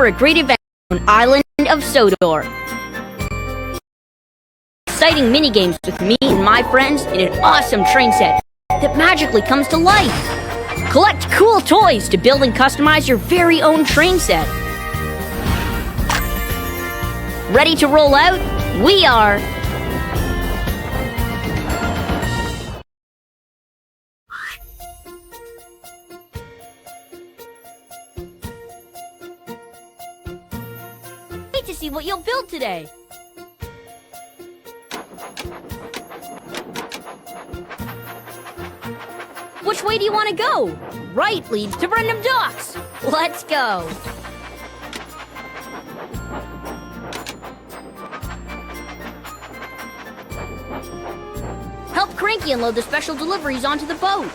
for a great event on Island of Sodor. Exciting minigames with me and my friends in an awesome train set that magically comes to life. Collect cool toys to build and customize your very own train set. Ready to roll out? We are! Wait to see what you'll build today. Which way do you want to go? Right leads to Brendam Docks. Let's go. Help Cranky unload the special deliveries onto the boat.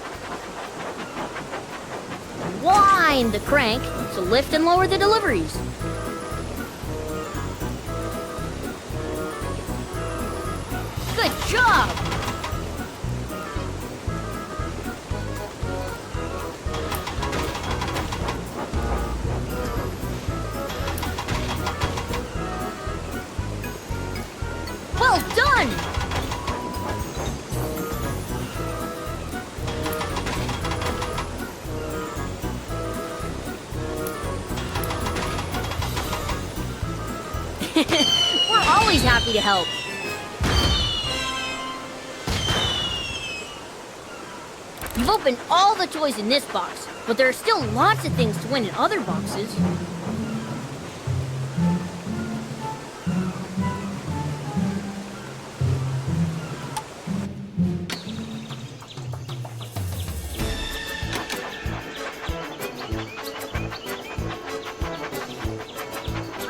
Wind the crank to lift and lower the deliveries. Good job! Well done! We're always happy to help. You've opened all the toys in this box, but there are still lots of things to win in other boxes.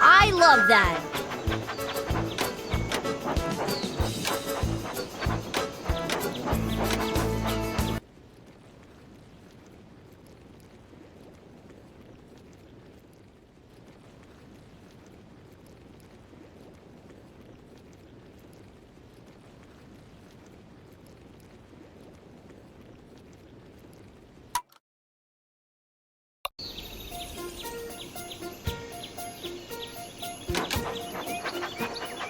I love that!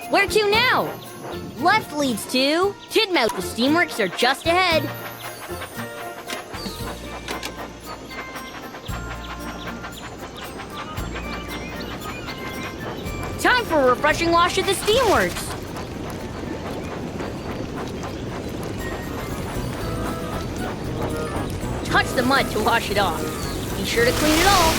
Where to now? Left leads to Tidmouth. The steamworks are just ahead. Time for a refreshing wash at the steamworks. Touch the mud to wash it off. Be sure to clean it all.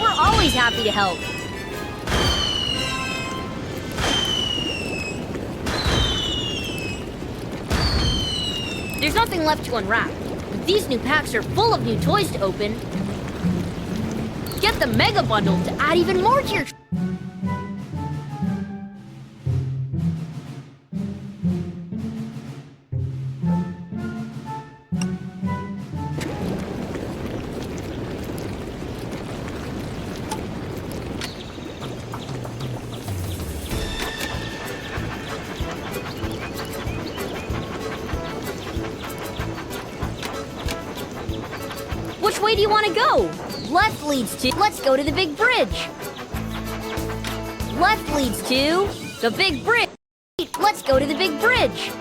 We're always happy to help. There's nothing left to unwrap, but these new packs are full of new toys to open. Get the Mega Bundle to add even more to your... Which way do you want to go? Left leads to... Let's go to the big bridge. Left leads to... the big bridge. Let's go to the big bridge.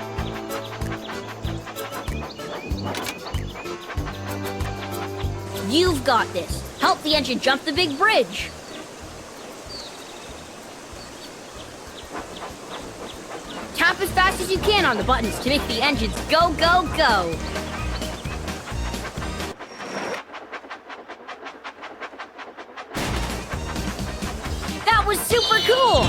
You've got this. Help the engine jump the big bridge. Tap as fast as you can on the buttons to make the engines go, go, go. That was super cool!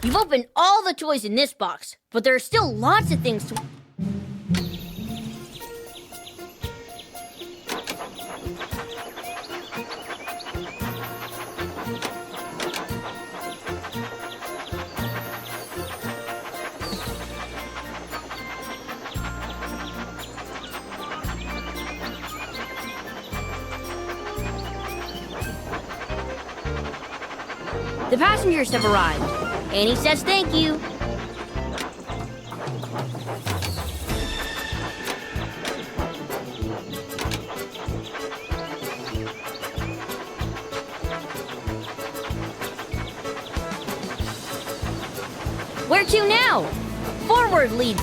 You've opened all the toys in this box, but there are still lots of things to... The passengers have arrived. Annie says thank you. Where to now? Forward, lead.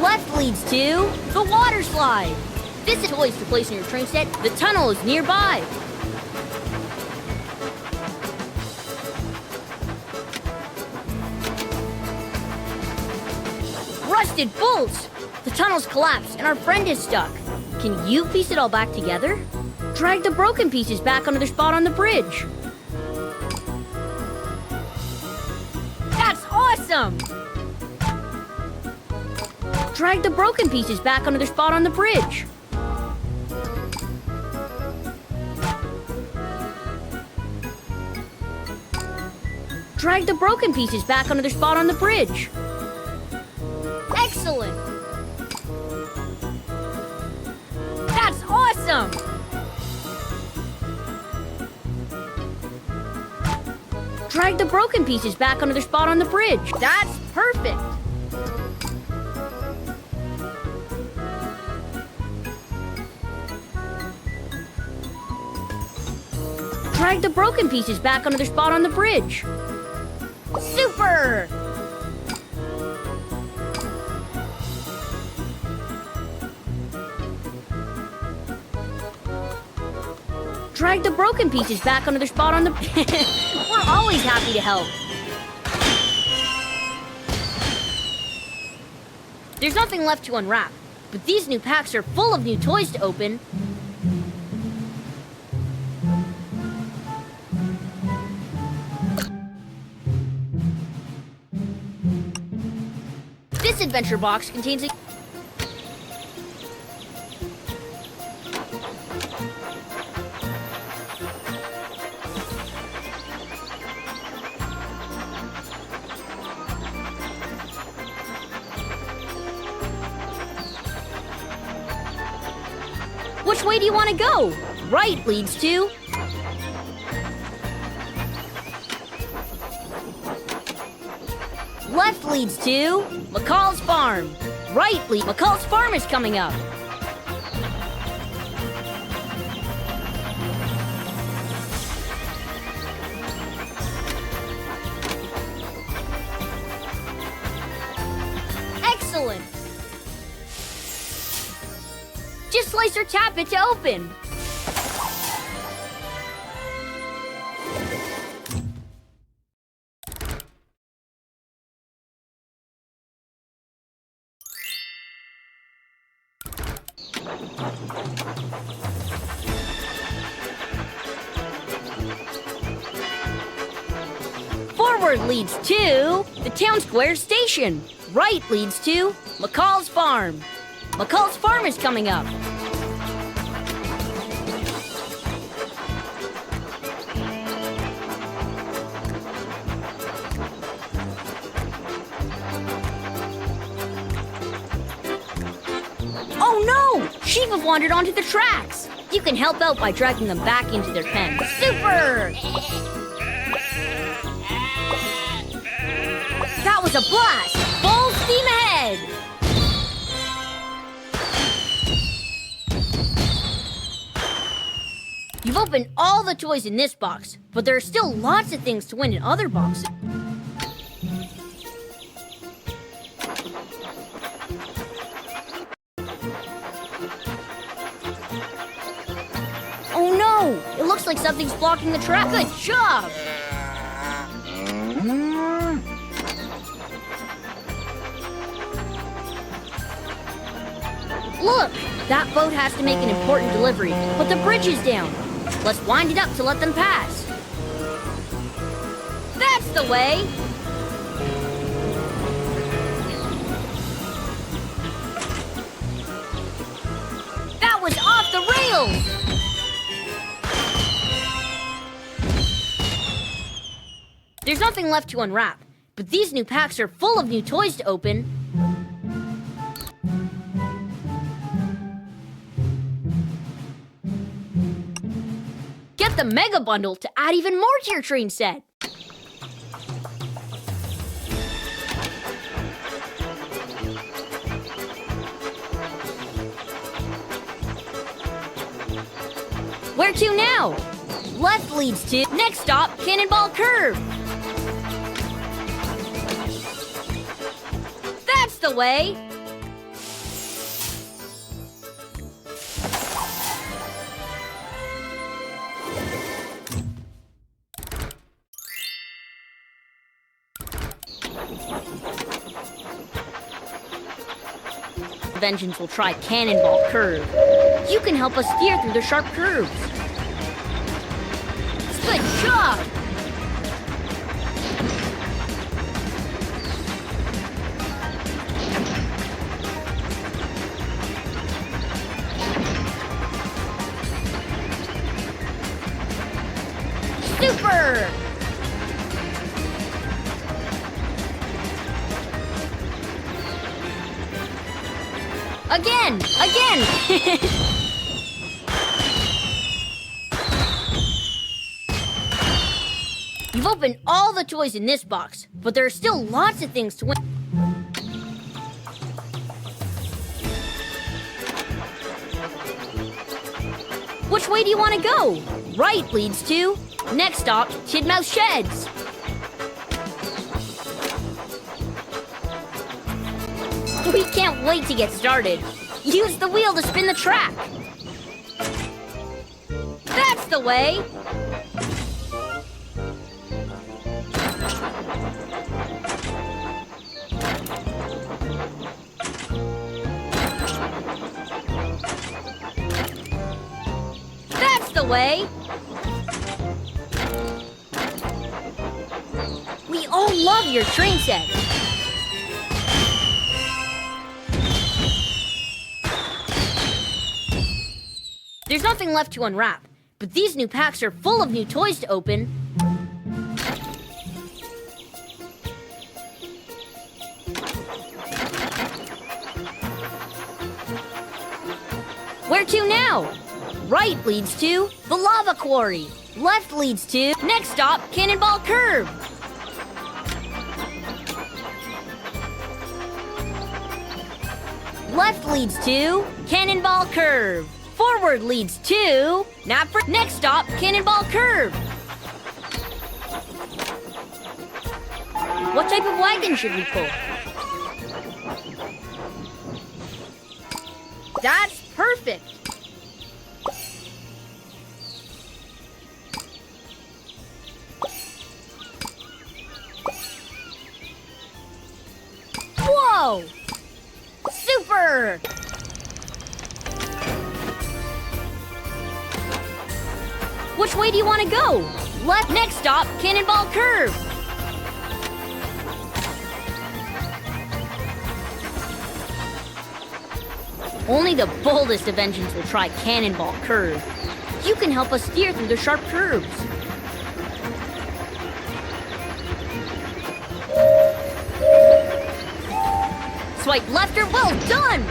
Left leads to the water slide. This is toys to place in your train set. The tunnel is nearby. Rusted bolts! The tunnel's collapsed and our friend is stuck. Can you piece it all back together? Drag the broken pieces back onto their spot on the bridge. That's awesome! Drag the broken pieces back onto their spot on the bridge. Drag the broken pieces back onto their spot on the bridge. Excellent! That's awesome! Drag the broken pieces back onto their spot on the bridge. That's perfect! Drag the broken pieces back onto their spot on the bridge. Super! Drag the broken pieces back onto their spot on the... We're always happy to help. There's nothing left to unwrap, but these new packs are full of new toys to open. This adventure box contains a... Which way do you want to go? Right leads to... Left leads to... McCall's farm. Right leads... McCall's farm is coming up. Excellent! Just slice or tap it to open. Forward leads to the town square station. Right leads to McCall's farm. McCall's farm is coming up. Oh no! Sheep have wandered onto the tracks. You can help out by dragging them back into their pen. Super! That was a blast! Full steam ahead! You've opened all the toys in this box, but there are still lots of things to win in other boxes. Oh no! It looks like something's blocking the track. Good job! Look! That boat has to make an important delivery, but the bridge is down. Let's wind it up to let them pass. That's the way! That was off the rails! There's nothing left to unwrap, but these new packs are full of new toys to open. Get the Mega Bundle to add even more to your train set. Where to now? Left leads to next stop, Cannonball Curve. That's the way. Vengeance will try Cannonball Curve. You can help us steer through the sharp curves. Good job! Super! Again! You've opened all the toys in this box, but there are still lots of things to win. Which way do you want to go? Right leads to next stop, Tidmouth Sheds. We can't wait to get started. Use the wheel to spin the track. That's the way. That's the way. We all love your train set. There's nothing left to unwrap, but these new packs are full of new toys to open. Where to now? Right leads to the Lava Quarry. Left leads to next stop, Cannonball Curve. Left leads to Cannonball Curve. Forward leads to next stop, Cannonball Curve. What type of wagon should we pull? That's perfect. Whoa! Super! Which way do you want to go? Left, next stop, Cannonball Curve. Only the boldest of engines will try Cannonball Curve. You can help us steer through the sharp curves. Swipe left or well done!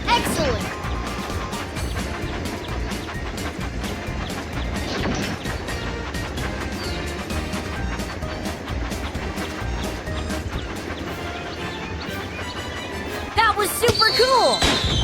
Excellent! That was super cool!